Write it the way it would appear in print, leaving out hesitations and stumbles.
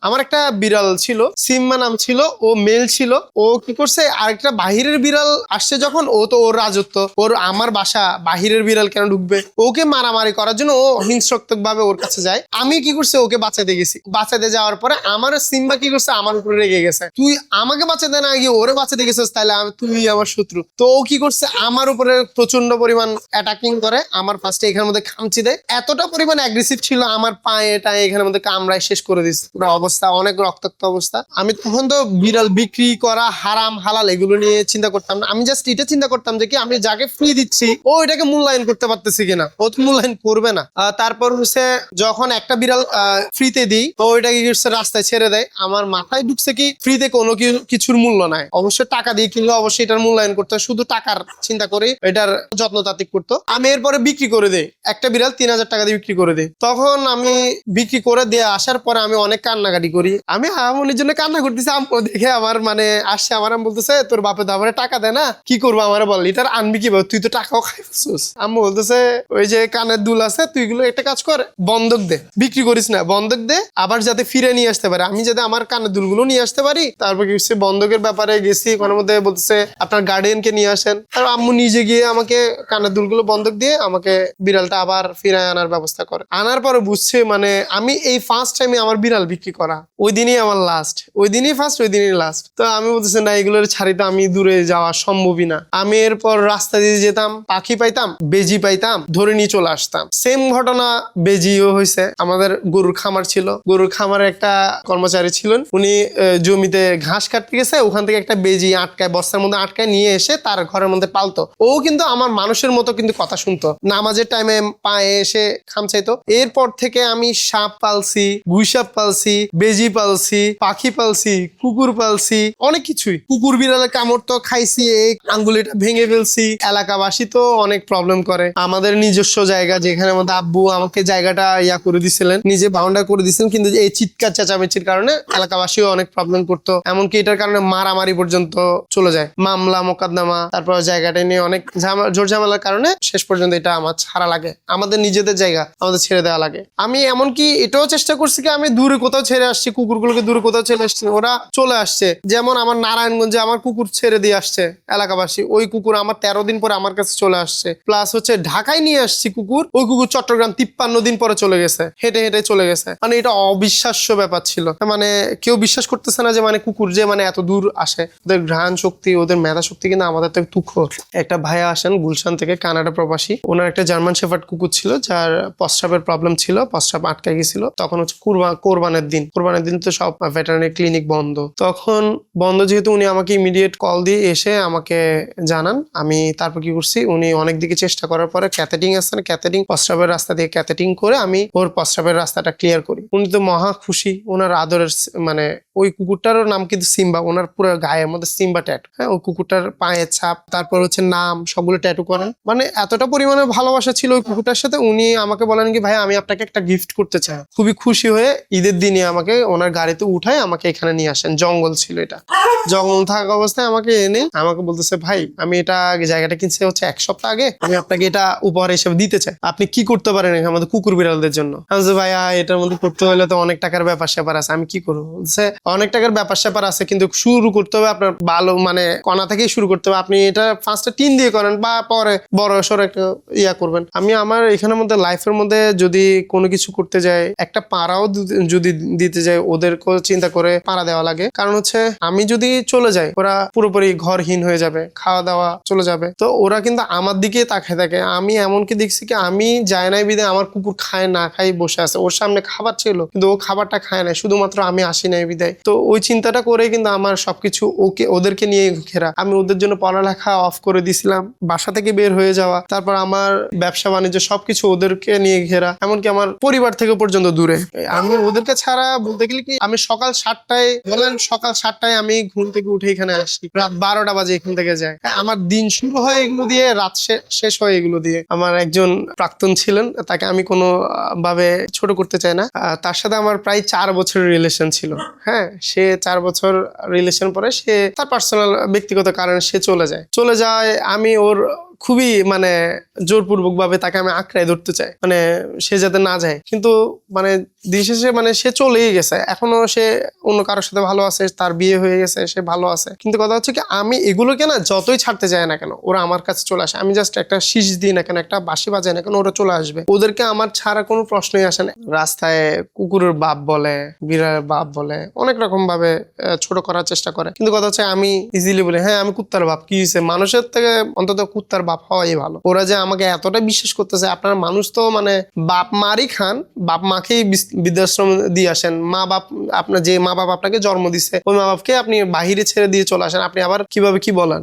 আমার একটা বিড়াল ছিল, সিম্মা নাম ছিল, ও মেল ছিল। ও কি করছে, আরেকটা বাহিরের বিড়াল আসছে যখন, ও তো ওর রাজত্ব, ওর আমার বাসা, বাহিরের বিড়াল কেন ঢুকবে, ওকে মারামারি করার জন্য ও হিংসাত্মক ভাবে ওর কাছে যায়। আমি কি করছে, ওকে বাঁচাতে গেছি। বাঁচাতে যাওয়ার পরে আমার সিম্বা কি করছে, আমার উপরে রেগে গেছে। তুই আমাকে বাঁচাতে না গিয়ে ওরে বাঁচাতে গেছিস, তাহলে তুই আমার শত্রু। তো ও কি করছে, আমার উপরে প্রচন্ড পরিমাণ অ্যাটাকিং করে। আমার ফার্স্টে এখানের মধ্যে খামচি দেয়, এতটা পরিমাণ অ্যাগ্রেসিভ ছিল, আমার পায়ে টায়ে এখানের মধ্যে কামড়ায় শেষ করে দিচ্ছে। পুরো অবস্থা অনেক রক্তাক্ত অবস্থা। আমি তখন তো বিড়াল বিক্রি করা হারাম হালাল এগুলো নিয়ে চিন্তা করতাম না। আমি জাস্ট এটা চিন্তা করতাম যে কি, আমি যাকে ফ্রি দিচ্ছি ও এটাকে মূল্যায়ন করতে পারতেছি কিনা। ও তো মূল্যায়ন করবে না। তারপর হচ্ছে যখন একটা বিড়াল ফ্রিতে দিই, তো ওইটাকে রাস্তায় ছেড়ে দেয়। আমার মাথায় ঢুকছে কি, ফ্রিতে কোনো কিছুর মূল্য নাই, অবশ্যই টাকা দিয়ে কিনলে অবশ্যই এটার মূল্যায়ন করতে হয়। শুধু টাকার চিন্তা করে এটার যত্নতাত্ত্বিক করতো। আমি এরপরে বিক্রি করে দেই, একটা বিড়াল 3000 টাকা দিয়ে বিক্রি করে দেই। তখন আমি বিক্রি করে দিয়ে আসার পরে আমি অনেক কান্নাকাটি করি। আমি আমনির জন্য কান্না করতেছি। আম্মু দেখে আমার মানে আসছে, আমার আম্মু বলতেছে তোর বাপে দাবারে টাকা দেয় না, কি করবো আমার বল, এটার আনবি কিভাবে, তুই তো টাকাও খাইছিস। আম্মু বলতেছে ওই যে কানের দুল আছে, তুই এগুলো একটা কাজ কর, বন্ধক দে, বিক্রি করিস না, বন্ধক দে, আবার যাতে ফিরে নিয়ে আসতে পারে, আমি যাতে আমার কানের দুলগুলো নিয়ে আসতে পারি। তারপর কি হচ্ছে, বন্ধকের ব্যাপারে গেছি, ওখানের মধ্যে বলতেছে আপনার গার্ডিয়ানকে নিয়ে আসেন। আর আম্মু নিজে গিয়ে আমাকে কানের দুলগুলো বন্ধক দিয়ে আমাকে বিড়ালটা আবার ফিরায় আনার ব্যবস্থা করে। আনার পরে বুঝছে মানে আমি এই ফার্স্ট টাইমে আমার বিড়াল বিক্রি করা, ওই দিনই আমার লাস্ট, ওই দিনই ফার্স্ট, ওই দিনই লাস্ট। তো আমি বলতেছি না, এগুলোর ছাড়ি তো আমি দূরে যাওয়া সম্ভবই না। আমি এরপর রাস্তা দিয়ে যেতাম, পাখি পাইতাম, বেজি পাইতাম, ধরে নিয়ে চলে আসতাম। সেম ঘটনা বেজিও হয়েছে। আমাদের গরুর খামার ছিল, গরুর খামারে একটা কর্মচারী ছিলেন, উনি জমিতে ঘাস কাটতে গেছে, ওখান থেকে একটা বেজি আটকায়, বস্তার মধ্যে আটকায় নিয়ে এসে তার ঘরের মধ্যে পালতো। ও কিন্তু আমার মানুষের মতো কিন্তু কথা শুনতো, নামাজের টাইমে পায়ে এসে খামচাইতো। এরপর থেকে আমি সাপ পালছি, গুইসাপ পালছি, বেজি পালছি, পাখি পালছি, কুকুর পালছি, অনেক কিছুই। কুকুর বিড়ালের কামড় তো খাইছি, এই আঙ্গুলিটা ভেঙে ফেলছি। এলাকাবাসী তো অনেক প্রবলেম করে। আমাদের নিজস্ব জায়গা, যেখানে আমাদের আব্বু আমাকে জায়গাটা ইয়া করে দিছিলেন, নিজে বাউন্ডারি করে দিছিলেন, কিন্তু এই চিৎকার চেঁচামেচির কারণে এলাকাবাসীও অনেক প্রবলেম করতো। এমনকি এটার কারণে মারামারি পর্যন্ত চলে যায়, মামলা মোকদ্দমা। তারপর জায়গাটা নিয়ে অনেক জোর ঝামেলার কারণে শেষ পর্যন্ত এটা আমার ছাড়া লাগে, আমাদের নিজেদের জায়গা আমাদের ছেড়ে দেওয়া লাগে। আমি এমনকি এটাও চেষ্টা করছি কি, আমি দূরে কোথাও ছেড়ে আসছি, কুকুরগুলোকে দূরে কোথাও ছেড়ে আসছি, ওরা চলে আসছে। যেমন আমার নারায়ণগঞ্জে আমার কুকুর ছেড়ে দিয়ে আসছে এলাকাবাসী, ওই কুকুর আমার 13 দিন পরে আমার কাছে চলে আসছে। প্লাস হচ্ছে ঢাকায় নিয়ে আসছি কুকুর, ওই কুকুর চট্টগ্রাম 53 দিন পরে চলে গেছে, হেঁটে হেঁটে চলে গেছে। মানে এটা অবিশ্বাস্য ব্যাপার ছিল। মানে কেউ বিশ্বাস করতেছে না যে মানে কুকুর যে মানে এত দূর আসে। ওদের ঘ্রাণ শক্তি, ওদের মেধা শক্তি কিন্তু আমাদের তো তুখর। একটা ভাইয়া আসেন গুলশান থেকে, কানাডা প্রবাসী। ওনার একটা জার্মান শেফার্ড কুকুর ছিল, যার প্রস্রাবের প্রবলেম ছিল, প্রস্রাব আটকে গেছিল। তখন হচ্ছে কোরবানের দিন তো সব ভেটেরিনারি ক্লিনিক বন্ধ। তখন বন্ধ যেহেতু, উনি আমাকে ইমিডিয়েট কল দিয়ে এসে আমাকে জানান। আমি তারপর কি করছি, উনি অনেক দিকে চেষ্টা করার পরে ক্যাথেটিং আছে না, ক্যাথেটিং প্রস্রাবের রাস্তা দিয়ে ক্যাথেটিং করে আমি ওর প্রস্রাবের রাস্তাটা ক্লিয়ার করি। উনি তো মহা খুশি। ওনার আদরের মানে ওই কুকুরটারও নাম কিন্তু সিম্বা, ওনার পুরো গায়ের মধ্যে সিম্বা ট্যাটু। হ্যাঁ, ওই কুকুরটার পায়ের ছাপ, তারপর হচ্ছে নাম, সবগুলো ট্যাটু করেন। মানে এতটা পরিমাণে ভালোবাসা ছিল ওই কুকুরটার সাথে। উনি আমাকে বলেন কি, ভাই আমি আপনাকে একটা গিফট করতে চাই। খুবই খুশি হয়ে ঈদের দিনে আমাকে ওনার গাড়িতে উঠায় আমাকে এখানে নিয়ে আসেন। জঙ্গল ছিল, এটা জঙ্গল থাকা অবস্থায় আমাকে এনে আমাকে বলতেছে, ভাই আমি এটা জায়গাটা কিনছি হচ্ছে 1 সপ্তাহ আগে, আমি আপনাকে এটা উপহার হিসেবে দিতে চাই, আপনি কি করতে পারেন আমাদের কুকুর বিড়ালদের জন্য। আমি বলছি, ভাইয়া এটার মধ্যে করতে হলে তো অনেক টাকার ব্যাপার স্যাপার আছে, আমি কি করবো। বলছে অনেক টাকার ব্যাপার স্যাপার আছে, কিন্তু শুরু করতে হবে আপনার ভালো মানে কণা থেকেই শুরু করতে হবে। আপনি এটা ফার্স্টে টিন দিয়ে করেন বা পরে বড় সড়ো একটা ইয়া করবেন। আমি আমার এখানের মধ্যে লাইফের মধ্যে যদি কোনো কিছু করতে যাই, একটা পাড়াও যদি দিতে যাই, ওদেরকেও চিন্তা করে পাড়া দেওয়া লাগে। কারণ হচ্ছে আমি যদি চলে যাই, ওরা পুরোপুরি ঘরহীন হয়ে যাবে, খাওয়া দাওয়া চলে যাবে। তো ওরা কিন্তু আমার দিকে তাকিয়ে থাকে। আমি এমনকি দেখছি কি, আমি যাই নাই বিদে আমার কুকুর খায় না খাই বসে আছে, ওর সামনে খাবার ছিল কিন্তু ও খাবারটা খায় না, শুধুমাত্র আমি আসি নাই বিদায়। তো ওই চিন্তাটা করে কিন্তু আমার সবকিছু ওদেরকে নিয়ে ঘেরা। আমি ওদের জন্য পড়ালেখা অফ করে দিছিলাম, বাসা থেকে বের হয়ে যাওয়া, তারপর আমার ব্যবসা বাণিজ্য সবকিছু ওদেরকে নিয়ে ঘেরা, এমনকি আমার পরিবার থেকে পর্যন্ত দূরে। আমি ওদেরকে ছাড়া বলতে গেলে কি, আমি সকাল 7টায় আমি ঘুম থেকে উঠে এখানে আসি, রাত 12টা বাজে এখান থেকে যাই। আমার দিন শুরু হয় এগুলো দিয়ে, রাত শেষ হয় এগুলো দিয়ে। আমার একজন প্রাক্তন ছিলেন, তাকে আমি কোনো ভাবে ছোট করতে চাই না। তার সাথে আমার প্রায় 4 বছরের রিলেশন ছিল। হ্যাঁ, সে 4 বছর রিলেশন পরে সে তার পার্সোনাল ব্যক্তিগত কারণে সে চলে যায়। আমি ওর খুবই মানে জোরপূর্বক ভাবে তাকে আমি আঁকড়ায় ধরতে চাই, মানে সে যাতে না যায়। কিন্তু মানে দিন শেষে মানে সে চলেই গেছে, এখনো সে অন্য কারোর সাথে ভালো আছে, তার বিয়ে হয়ে গেছে, সে ভালো আছে। কিন্তু কথা হচ্ছে কি, আমি এগুলোকে না যতই ছাড়তে চাই না কেন, ওরা আমার কাছে চলে আসে। আমি জাস্ট একটা শীষ দিই না কেন, একটা বাঁশি বাজাই না কেন, ওরা চলে আসবে। ওদেরকে আমার ছাড়া কোনো প্রশ্নই আসে না। রাস্তায় কুকুরের বাপ বলে, বিড়ালের বাপ বলে, অনেক রকম ভাবে ছোট করার চেষ্টা করে। কিন্তু কথা হচ্ছে আমি ইজিলি বলি, হ্যাঁ আমি কুত্তার বাপ, কি হয়েছে? মানুষের থেকে অন্তত কুত্তার বাপ হওয়াই ভালো। ওরা যে আমাকে এতটা বিশ্বাস করতেছে, আপনার মানুষ তো মানে বাপ মারই খান, বাপ মাকেই বৃদ্ধাশ্রম দিয়ে আসেন। মা বাপ, আপনার যে মা বাপ আপনাকে জন্ম দিচ্ছে, ওই মা বাপকে আপনি বাহিরে ছেড়ে দিয়ে চলে আসেন, আপনি আবার কিভাবে কি বলেন?